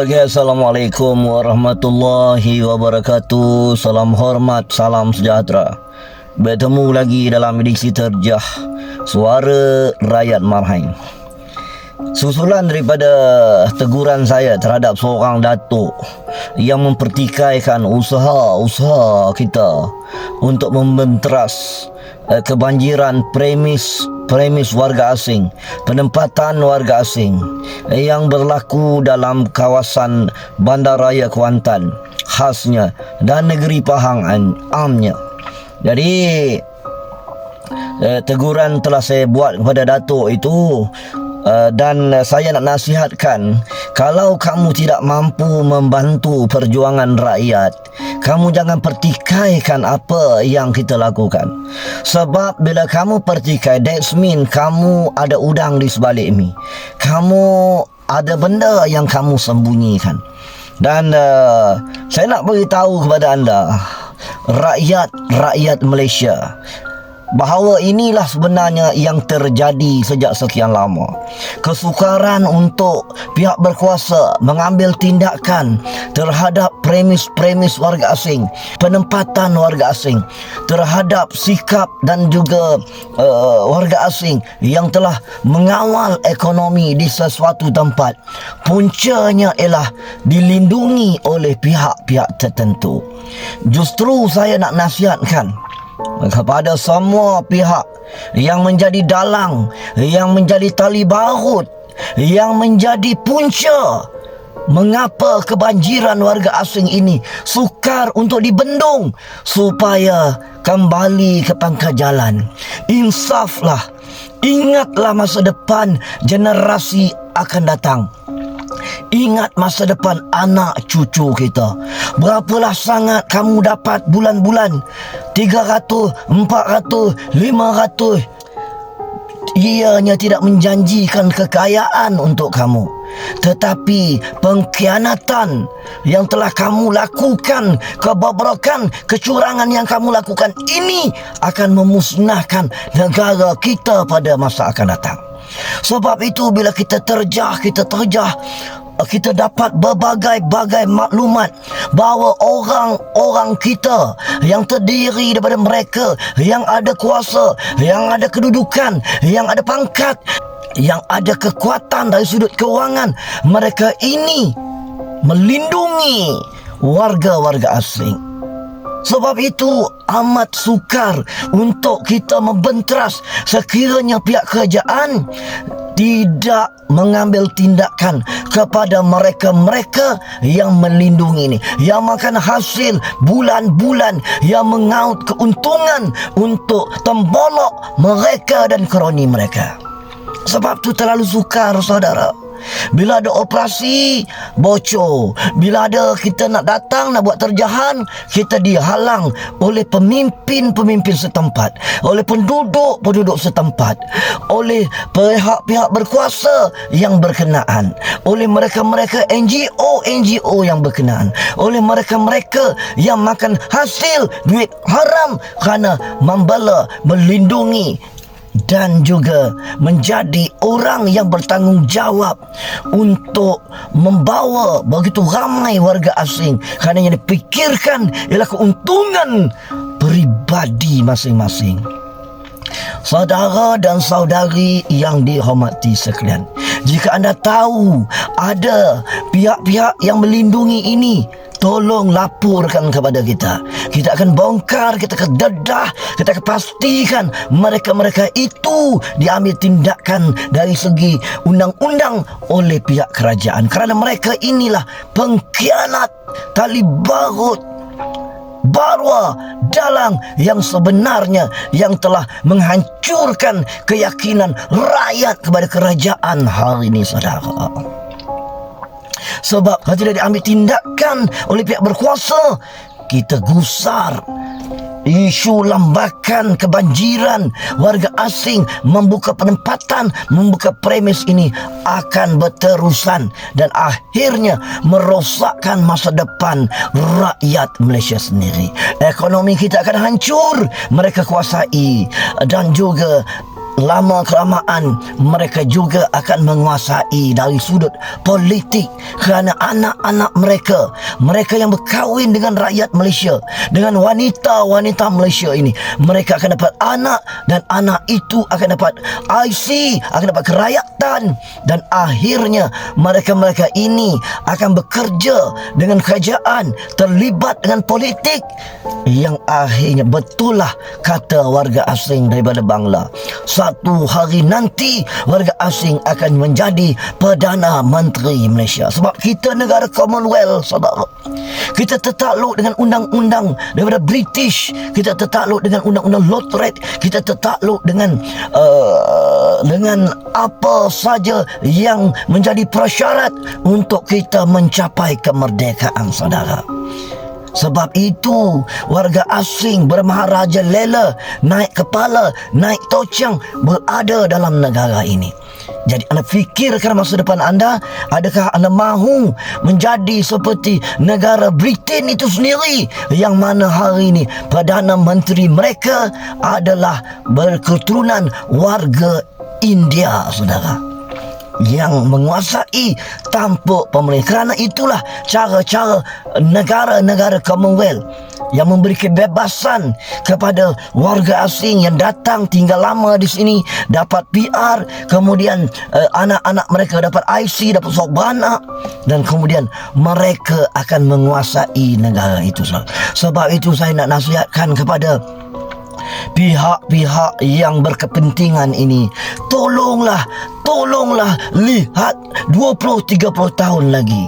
Okay, Assalamualaikum warahmatullahi wabarakatuh. Salam hormat, salam sejahtera. Bertemu lagi dalam edisi terjah Suara Rakyat Marhain. Susulan daripada teguran saya terhadap seorang datuk yang mempertikaikan usaha-usaha kita untuk membenteras kebanjiran premis warga asing, penempatan warga asing yang berlaku dalam kawasan Bandaraya Kuantan khasnya dan negeri Pahang amnya. Jadi teguran telah saya buat kepada datuk itu, dan saya nak nasihatkan, kalau kamu tidak mampu membantu perjuangan rakyat, kamu jangan pertikaikan apa yang kita lakukan. Sebab bila kamu pertikai, that's mean kamu ada udang di sebalik mi. Kamu ada benda yang kamu sembunyikan. Dan saya nak beritahu kepada anda, rakyat Malaysia, bahawa inilah sebenarnya yang terjadi sejak sekian lama. Kesukaran untuk pihak berkuasa mengambil tindakan terhadap premis warga asing, penempatan warga asing, terhadap sikap dan juga warga asing yang telah mengawal ekonomi di sesuatu tempat. Puncanya ialah dilindungi oleh pihak-pihak tertentu. Justru saya nak nasihatkan kepada semua pihak yang menjadi dalang, yang menjadi tali barut, yang menjadi punca mengapa kebanjiran warga asing ini sukar untuk dibendung supaya kembali ke pangkal jalan. Insaflah, ingatlah masa depan generasi akan datang. Ingat masa depan anak cucu kita. Berapalah sangat kamu dapat bulan-bulan, 300, 400, 500. Ianya tidak menjanjikan kekayaan untuk kamu, tetapi pengkhianatan yang telah kamu lakukan, kebobrokan, kecurangan yang kamu lakukan ini akan memusnahkan negara kita pada masa akan datang. Sebab itu bila kita terjah, kita dapat berbagai-bagai maklumat bahawa orang-orang kita yang terdiri daripada mereka yang ada kuasa, yang ada kedudukan, yang ada pangkat, yang ada kekuatan dari sudut kewangan, mereka ini melindungi warga-warga asing. Sebab itu amat sukar untuk kita membenteras sekiranya pihak kerajaan tidak mengambil tindakan kepada mereka-mereka yang melindungi ini, yang makan hasil bulan-bulan, yang mengaut keuntungan untuk tembolok mereka dan kroni mereka. Sebab itu terlalu sukar, saudara. Bila ada operasi bocor, bila ada kita nak datang nak buat terjahan, kita dihalang oleh pemimpin-pemimpin setempat, oleh penduduk setempat, oleh pihak-pihak berkuasa yang berkenaan, oleh mereka-mereka NGO yang berkenaan, oleh mereka-mereka yang makan hasil duit haram kerana membela, melindungi dan juga menjadi orang yang bertanggungjawab untuk membawa begitu ramai warga asing, kerana yang dipikirkan ialah keuntungan peribadi masing-masing. Saudara dan saudari yang dihormati sekalian, jika anda tahu ada pihak-pihak yang melindungi ini, tolong laporkan kepada kita. Kita akan bongkar, kita akan dedah, kita akan pastikan mereka-mereka itu diambil tindakan dari segi undang-undang oleh pihak kerajaan. Kerana mereka inilah pengkhianat, tali barut, barwa, dalang yang sebenarnya yang telah menghancurkan keyakinan rakyat kepada kerajaan hari ini, saudara. Sebab kalau tidak diambil tindakan oleh pihak berkuasa, kita gusar isu lambakan kebanjiran warga asing membuka penempatan, membuka premis ini akan berterusan dan akhirnya merosakkan masa depan rakyat Malaysia sendiri. Ekonomi kita akan hancur, mereka kuasai, dan juga lama kelamaan mereka juga akan menguasai dari sudut politik, kerana anak-anak mereka yang berkahwin dengan rakyat Malaysia, dengan wanita-wanita Malaysia ini, mereka akan dapat anak, dan anak itu akan dapat IC, akan dapat kerakyatan, dan akhirnya mereka-mereka ini akan bekerja dengan kerajaan, terlibat dengan politik, yang akhirnya betul lah kata warga asing daripada Bangla, satu hari nanti warga asing akan menjadi Perdana Menteri Malaysia. Sebab kita negara Commonwealth, saudara, kita tertakluk dengan undang-undang daripada British, kita tertakluk dengan undang-undang Lotret, kita tertakluk dengan apa saja yang menjadi prasyarat untuk kita mencapai kemerdekaan, saudara. Sebab itu warga asing bermaharaja lela, naik kepala, naik tocang, berada dalam negara ini. Jadi anda fikirkan masa depan anda, adakah anda mahu menjadi seperti negara Britain itu sendiri, yang mana hari ini Perdana Menteri mereka adalah berketurunan warga India, saudara, yang menguasai tampuk pemerintah. Kerana itulah cara-cara negara-negara Commonwealth yang memberi kebebasan kepada warga asing yang datang tinggal lama di sini, dapat PR, kemudian anak-anak mereka dapat IC, dapat sorbana, dan kemudian mereka akan menguasai negara itu. Sebab itu saya nak nasihatkan kepada pihak-pihak yang berkepentingan ini, tolonglah lihat 20-30 tahun lagi.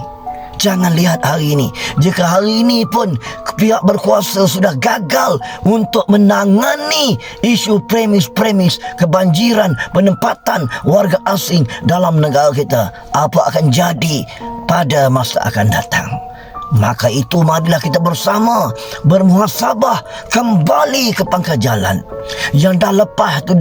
Jangan lihat hari ini. Jika hari ini pun pihak berkuasa sudah gagal untuk menangani isu premis kebanjiran penempatan warga asing dalam negara kita, apa akan jadi pada masa akan datang? Maka itu marilah kita bersama bermuhasabah, kembali ke pangkal jalan. Yang dah lepas tu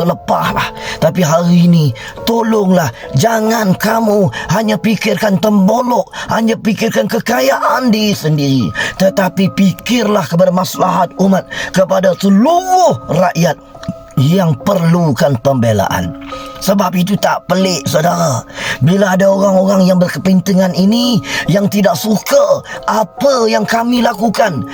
lepaslah. Tapi hari ini tolonglah, jangan kamu hanya pikirkan tembolok, hanya pikirkan kekayaan diri sendiri, tetapi pikirlah kepada maslahat umat, kepada seluruh rakyat yang perlukan pembelaan. Sebab itu tak pelik, saudara, bila ada orang-orang yang berkepentingan ini yang tidak suka apa yang kami lakukan,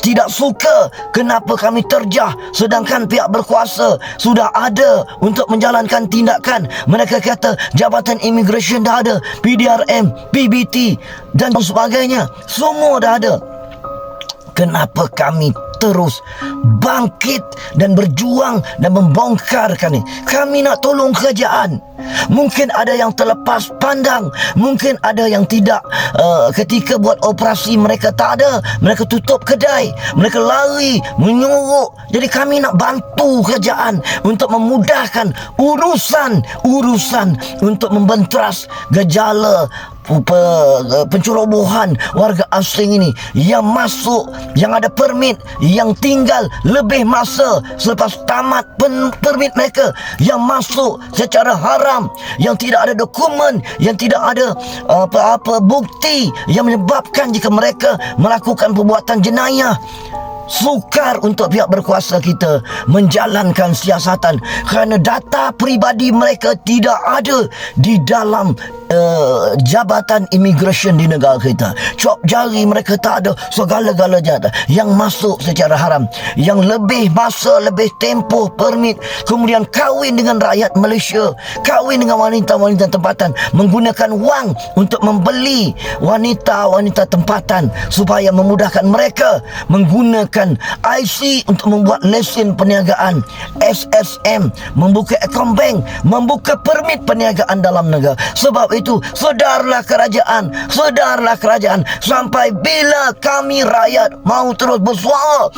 tidak suka kenapa kami terjah, sedangkan pihak berkuasa sudah ada untuk menjalankan tindakan. Mereka kata Jabatan Immigration dah ada, PDRM, PBT dan sebagainya, semua dah ada. Kenapa kami terus bangkit dan berjuang dan membongkarkan ini? Kami nak tolong kerajaan. Mungkin ada yang terlepas pandang, mungkin ada yang tidak. Ketika buat operasi mereka tak ada, mereka tutup kedai, mereka lari menyuruh. Jadi kami nak bantu kerajaan untuk memudahkan urusan untuk membenteras gejala pencerobohan warga asing ini yang masuk, yang ada permit, yang tinggal lebih masa selepas tamat permit mereka, yang masuk secara haram, yang tidak ada dokumen, yang tidak ada apa-apa bukti yang menyebabkan jika mereka melakukan perbuatan jenayah. Sukar untuk pihak berkuasa kita menjalankan siasatan kerana data peribadi mereka tidak ada di dalam Jabatan Immigration di negara kita. Cop jari mereka tak ada, segala-galanya yang masuk secara haram, yang lebih masa, lebih tempoh permit, kemudian kahwin dengan rakyat Malaysia, kahwin dengan wanita-wanita tempatan, menggunakan wang untuk membeli wanita-wanita tempatan supaya memudahkan mereka, menggunakan IC untuk membuat lesen perniagaan, SSM, membuka akaun bank, membuka permit perniagaan dalam negara. Sebab itu sedarlah kerajaan, sampai bila kami rakyat mau terus bersuara?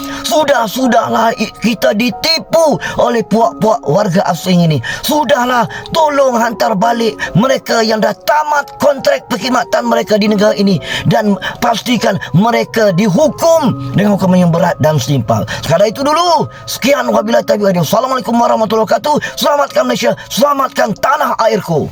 Sudahlah kita ditipu oleh puak-puak warga asing ini. Sudahlah, tolong hantar balik mereka yang dah tamat kontrak perkhidmatan mereka di negara ini, dan pastikan mereka dihukum dengan hukuman yang berat dan setimpal. Sekadar itu dulu. Sekian, wabillahi taufiq. Assalamualaikum warahmatullahi wabarakatuh. Selamatkan Malaysia, selamatkan tanah airku.